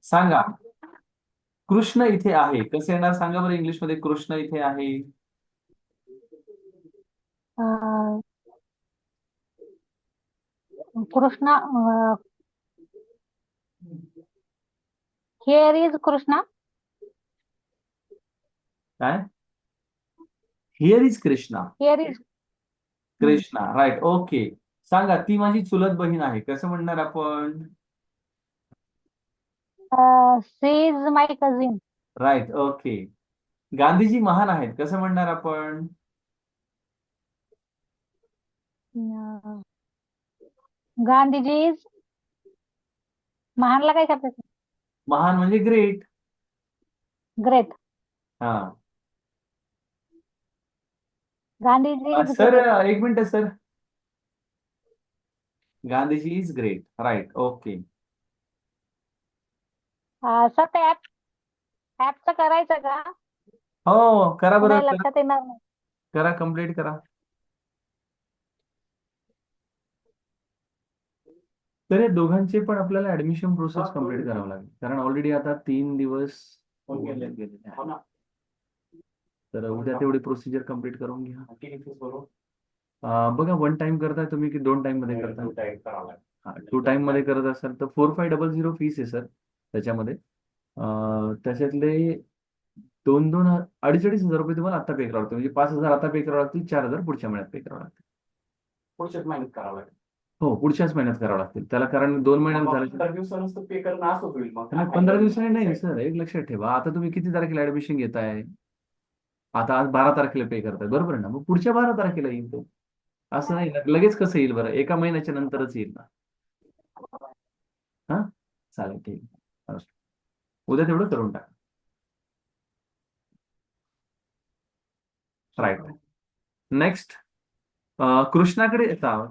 सांगा. कृष्ण इथे आहे कसं येणार सांगा बरं इंग्लिश मध्ये कृष्ण इथे आहे. अं, कृष्णा. Here is Krishna. काय. Here is Krishna. Here is. Krishna right okay. सांगा ती माझी चुलत बहीण आहे कसं म्हणणार आपण. She is my cousin. Right okay. Gandhiji महान आहेत कसं म्हणणार आपण. गांधीजी इज. महानला काय करतात? महान म्हणजे ग्रेट. ग्रेट. हा. Gandhiji is sir great. एक minute sir. Gandhiji is great right okay. Sir ते ऍपचं करायचं का? हो करा बरं पुढे करा. लक्षात येणार नाही. करा कम्प्लीट करा. तर या दोघांचे पण आपल्याला ऍडमिशन प्रोसेस कम्प्लीट करावं लागेल कारण ऑलरेडी आता 3 दिवस गेलेले आहेत. तर उद्या तेवढी प्रोसिजर कम्प्लीट करून घ्या. बघा 1 टाइम करताय तुम्ही की 2 टाइम मध्ये करताय. हा 2 टाइम मध्ये करत असाल तर 4500 फीस आहे सर त्याच्यामध्ये. त्याच्यातले 2-2 अडीच हजार रुपये तुम्हाला आता पे करावं लागतं म्हणजे 5,000 आता पे करावं लागतील 4,000 पुढच्या महिन्यात पे करावं लागतील. पुढच्याच महिन्यात करावं लागेल. हो पुढच्याच महिन्यात करावं लागतील त्याला कारण 2 महिन्यात झालं 15 दिवसांच पे करणं असं होईल मग नाही 15 दिवसांनी नाही सर एक लक्षात ठेवा आता तुम्ही किती तारखेला ऍडमिशन घेताय. आता आज 12 तारखेला पे करताय बरोबर आहे ना मग पुढच्या 12 तारखेला येईल तो. असं नाही ना लगेच कसं येईल बरं एका महिन्याच्या नंतरच येईल ना. हा चालेल ठीक आहे. उद्या तेवढं करून टाका. राईट. नेक्स्ट. कृष्णाकडे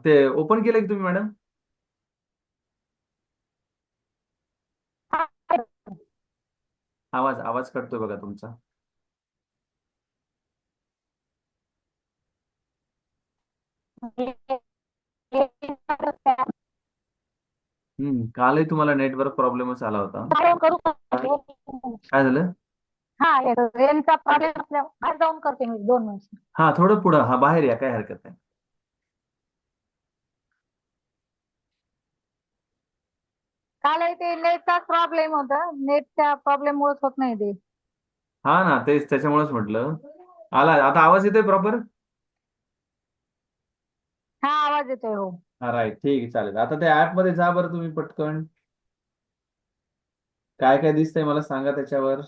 ते ओपन केलं की तुम्ही मॅडम. आवाज आवाज कटतोय बघा तुमचा. कालही तुम्हाला नेटवर्क प्रॉब्लेमच आला होता. करू का? काय झालं. हा रेंजचा प्रॉब्लेम असल्यावर बाहेर जाऊन करते मी 2 मिनिट. हा थोडं पुढं हा बाहेर या काय हरकत नाही. काल ते नेटचा प्रॉब्लेम होता. नेटच्या प्रॉब्लेम मुळेच होत नाही ते. हा ना तेच त्याच्यामुळेच म्हटलं. आला आता आवाज येतोय प्रॉपर. हा आवाज येतोय हो. हा राईट ठीक आहे चालेल आता त्या ऍप मध्ये जा बरं तुम्ही पटकन. काय काय दिसतंय मला सांगा त्याच्यावर.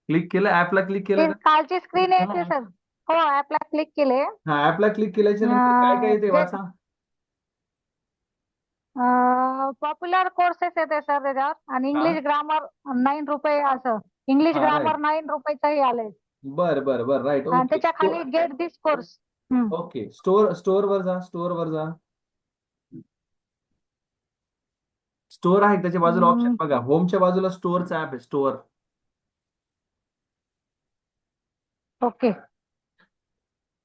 क्लिक केलं ऍपला क्लिक केलं ती का. कालची स्क्रीन येते सर. हो ऍपला क्लिक केले. हा ऍपला क्लिक केल्याच्या नंतर काय काय येते वाचा. पॉप्युलर कोर्सेस येते सर त्याच्यावर आणि हा इंग्लिश ग्रामर 9 रुपये असं. इंग्लिश हा ग्रामर राईट 9 रुपयाचाही आले. बर बर बर राईट आणि ओके त्याच्या खाली get this course. Okay store store वर जा स्टोर वर जा. स्टोअर आहे त्याच्या बाजूला ऑप्शन बघा होमच्या बाजूला स्टोअरचा ऍप आहे स्टोअर. ओके.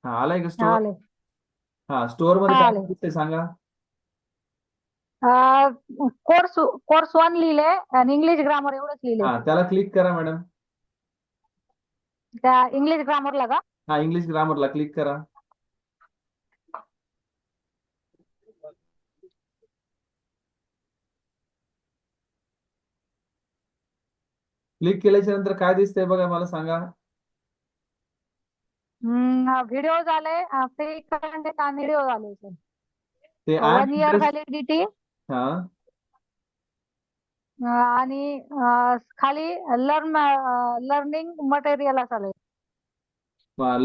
हा आलाय का स्टोअर. आले. हा स्टोअर मध्ये हा काय आले. दिसतंय सांगा. कोर्स कोर्स 1 लिहिले आणि इंग्लिश ग्रामर एवढंच लिहिले. हा त्याला क्लिक करा मॅडम. त्या इंग्लिश ग्रामरला का? हा इंग्लिश ग्रामरला क्लिक करा. क्लिक केल्याच्या नंतर काय दिसतंय बघा मला सांगा. व्हिडिओ झाले. फ्री कंटेंट आणि व्हिडिओ झाले सर. ते ऍड 1 इयर इंटरेस्ट. व्हॅलिडिटी. हा आणि खाली लर्निंग मटेरियल असाल.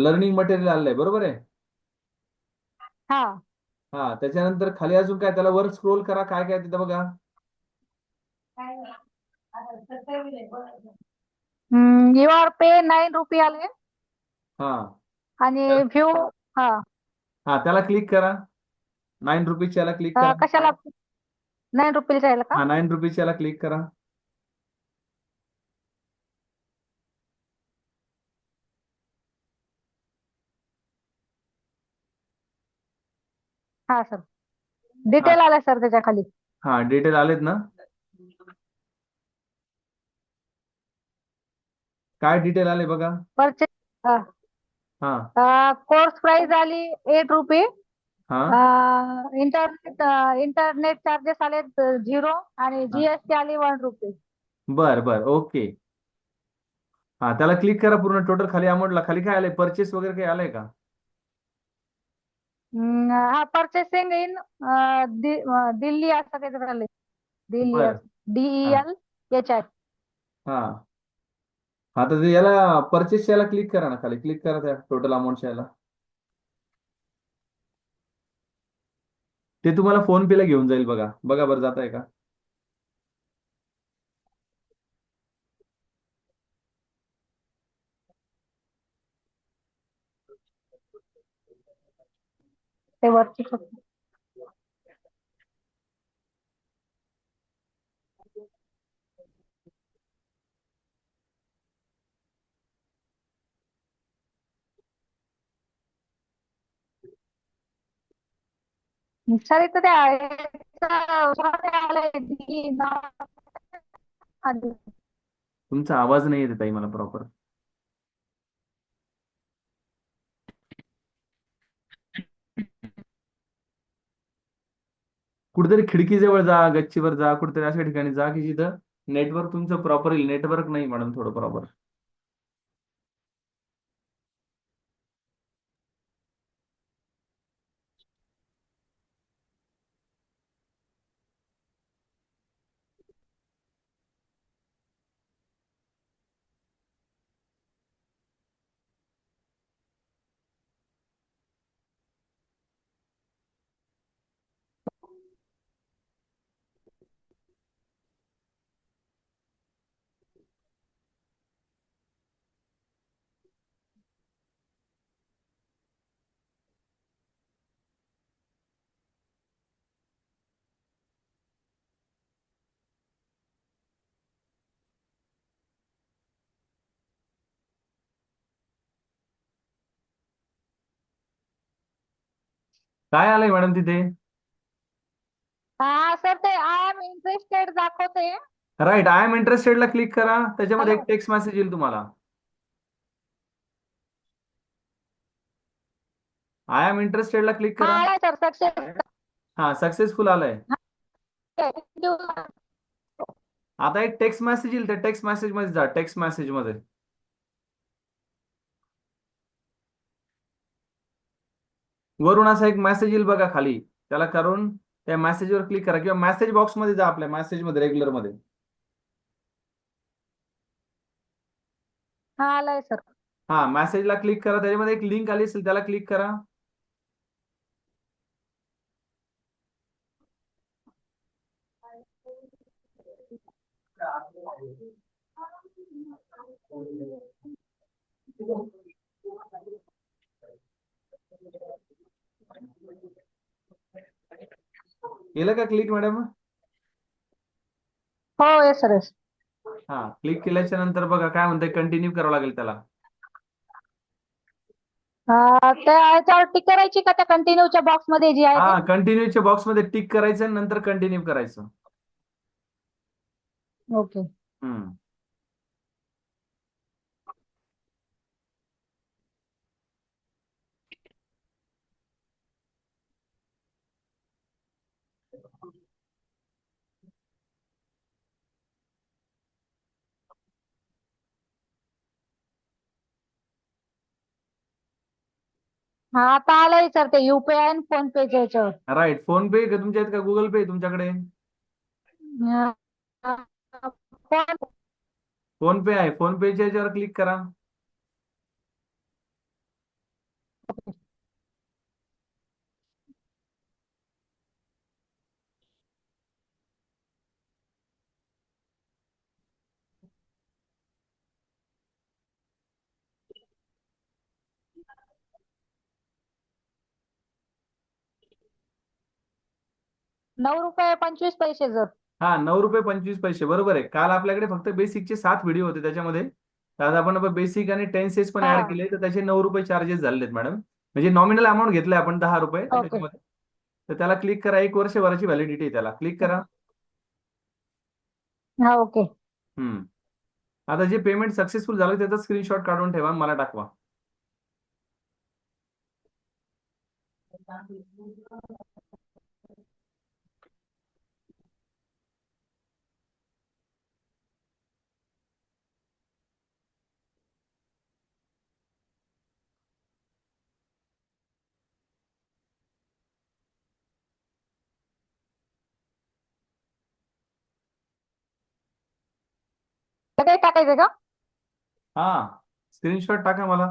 लर्निंग मटेरियल आलंय बरोबर आहे. हा. हा त्याच्यानंतर खाली अजून काय त्याला वर स्क्रोल करा काय काय तिथं बघा. युअर पे 9 रुपये आले. हा आणि व्ह्यू. हा. हा त्याला क्लिक करा. 9 रुपीजच्या याला क्लिक करा. कशाला 9 रुपये जायला का? हा 9 रुपीजच्या याला क्लिक करा. हा सर, डिटेल आलाय सर त्याच्या खाली. हा डिटेल आलेत ना? काय डिटेल आले बघा. परचेस हा कोर्स प्राइस आली ₹8. हा इंटरनेट चार्जेस आले 0 आणि हा. जीएसटी आली ₹1. बर बर ओके. हा त्याला क्लिक करा पूर्ण टोटल खाली अमाऊंटला खाली काय आलंय परचेस वगैरे काही आलंय का? हा परचेसिंग इन दिल्ली असं काहीतरी आलंय. दिल्ली बर हा DELHI. हा हा तर ते याला परचेस याला क्लिक करा ना खाली क्लिक करा त्या टोटल अमाऊंटच्या याला. ते तुम्हाला फोन पे ला घेऊन जाईल बघा बघा बरं जात आहे का? ते वरती फक्त. सर इथं ते आलंय तुमचा आवाज नाही येत ताई मला प्रॉपर. कुठेतरी खिडकीजवळ जा गच्चीवर जा कुठेतरी अशा ठिकाणी जा की जिथं नेटवर्क तुमचं प्रॉपर येईल. नेटवर्क नाही मॅडम थोडं प्रॉपर. काय आलंय मॅडम तिथे? हा सर ते आय एम इंटरेस्टेड दाखवते. राईट आय एम इंटरेस्टेडला क्लिक करा त्याच्यामध्ये हॅलो. एक टेक्स्ट मेसेज येईल तुम्हाला. आय एम इंटरेस्टेडला क्लिक हा करा. आलाय सर सक्सेस. हा सक्सेसफुल आलंय. आता एक टेक्स्ट मेसेज येईल त्या टेक्स्ट मेसेज मध्ये जा टेक्स्ट मेसेज मध्ये. वरून असा एक मेसेज येईल बघा खाली त्याला करून त्या मेसेजवर क्लिक करा किंवा मेसेज बॉक्स मध्ये जा आपल्या मेसेज मध्ये रेग्युलर मध्ये. हा आलाय सर. हा मेसेजला क्लिक करा त्याच्यामध्ये एक लिंक आली असेल त्याला क्लिक करा. केलं का क्लिक मॅडम? हो येस सर येस. हा क्लिक केल्याच्या नंतर बघा काय म्हणतंय कंटिन्यू करावं लागेल त्याला. त्या याच्यावर टिक करायची का त्या कंटिन्यूच्या बॉक्स मध्ये जी आहे ते? हा कंटिन्यूच्या बॉक्स मध्ये टिक करायचं आणि नंतर कंटिन्यू करायचं. ओके. हम्म हा आता आलंय सर ते UPI आणि फोन पेच्या याच्यावर. राईट फोन पे का तुमच्या आहेत का गुगल पे तुमच्याकडे? फोन. फोन पे आहे फोन पेच्या याच्यावर क्लिक करा. ₹9.25 सर. हा ₹9.25 बरोबर आहे. काल आपल्याकडे फक्त बेसिकचे 7 व्हिडिओ होते त्याच्यामध्ये. तर आज आपण बेसिक आणि टेन्सेस पण ऍड हा केले तर त्याचे ₹9 चार्जेस झालेत मॅडम. म्हणजे नॉमिनल अमाऊंट घेतलाय आपण ₹10 ओके. त्याच्यामध्ये. तर त्याला क्लिक करा. 1 वर्षभराची व्हॅलिडिटी आहे त्याला. क्लिक करा. हा ओके. आता जे पेमेंट सक्सेसफुल झालं त्याचा स्क्रीनशॉट काढून ठेवा, मला टाकवा. सगळे टाकायचं का? हा, स्क्रीनशॉट टाका मला.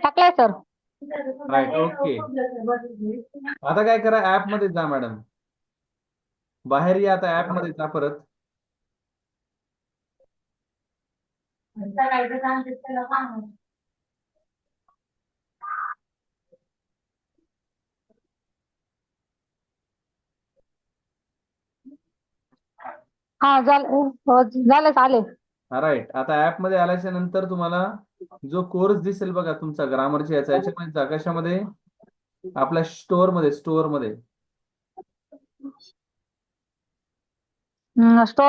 टाकलाय सर. Right, okay. आता काय करा, ऍप मध्ये जा मॅडम. बाहेर या, आता ऍप मध्ये जा परत. हा झालं, हो, झालं चालेल. राईट, आता ऍप मध्ये आल्याच्या नंतर तुम्हाला जो कोर्स दिसेल बघा तुमचा ग्रामरच्या याच्यामध्ये जा. कशामध्ये? आपल्या स्टोअर मध्ये. स्टोअर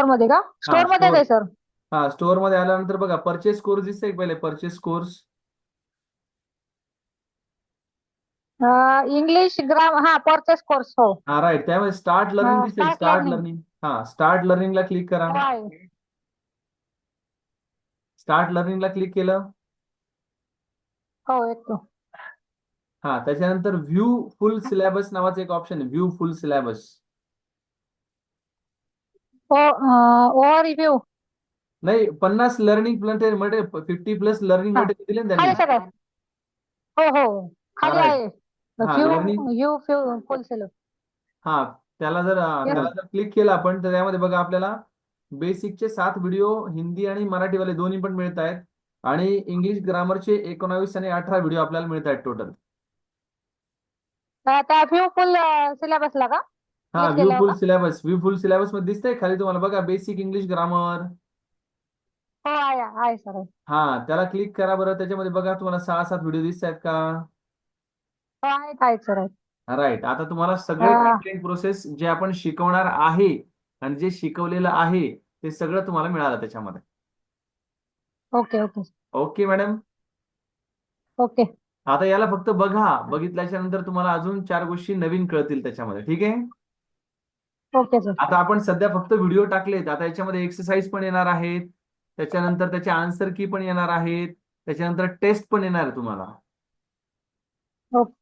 मध्ये का? हा, स्टोअर मध्येच आहे सर. हा, स्टोअर मध्ये आल्यानंतर बघा परचेस कोर्स दिसतंय पहिले, परचेस कोर्स. इंग्लिश हा परचेस कोर्स. हो. हा राईट, त्यामध्ये स्टार्ट लर्निंग दिसेल. Start start learning. लर्निंग. हा, स्टार्ट लर्निंगला क्लिक करा. स्टार्ट लर्निंगला क्लिक केलं. हो येतो. हा, त्याच्यानंतर व्ह्यू फुल सिलेबस नावाचं एक ऑप्शन आहे. व्ह्यू फुल सिलेबस. Over review. नाही, 50 लर्निंग मटेरियल, 50+ लर्निंग हा मटेरियल दिले ना खाली त्यांनी. सगळं. हो हो हा खाली राईट. आहे. हा, few learning. You few full cell. हा, त्याला जर क्लिक केलं आपण तर त्यामध्ये बघा आपल्याला बेसिकचे 7 व्हिडिओ हिंदी आणि मराठीवाले दोन्ही पण मिळत आहेत. आणि इंग्लिश ग्रामरचे 19 आणि 18 व्हिडिओ आपल्याला मिळत आहेत टोटल. त्या फ्यू फुल सिलेबसला का? हा, क्लिक केल्यावर का? व्ह्यू फुल सिलेबस मध्ये दिसतंय खाली तुम्हाला बघा, बेसिक इंग्लिश ग्रामर. हो आहे सर. हा, त्याला क्लिक करा बरं. त्याच्यामध्ये बघा तुम्हाला 6-7 व्हिडिओ दिसत आहेत का? हो आहेत सर. राईट, आता तुम्हाला सगळे कंटेंट प्रोसेस जे आपण शिकवणार आहे आणि जे शिकवलेलं आहे ते सगळं तुम्हाला मिळालं त्याच्यामध्ये. Okay okay okay madam. Okay आता याला फक्त बघा. बघितल्याच्या नंतर तुम्हाला अजून 4 गोष्टी नवीन कळतील त्याच्यामध्ये. ठीक आहे. Okay sir. आता आपण सध्या फक्त व्हिडिओ टाकलेत. आता याच्यामध्ये एक्सरसाइज पण येणार आहेत, त्याच्यानंतर त्याचे आन्सर की पण येणार आहेत, त्याच्यानंतर टेस्ट पण येणार आहे तुम्हाला. ओके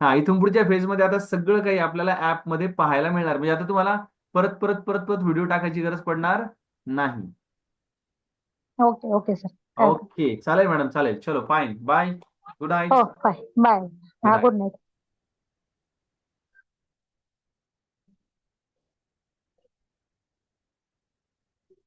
हा, इथून पुढच्या फेजमध्ये आता सगळं काही आपल्याला ऍप मध्ये पाहायला मिळणार. म्हणजे आता तुम्हाला परत परत परत परत व्हिडिओ टाकायची गरज पडणार नाही. Okay okay sir. ओके, चालेल मॅडम, चालेल. चलो फाईन, बाय, गुड नाईट. हो बाय बाय. हा गुड नाईट.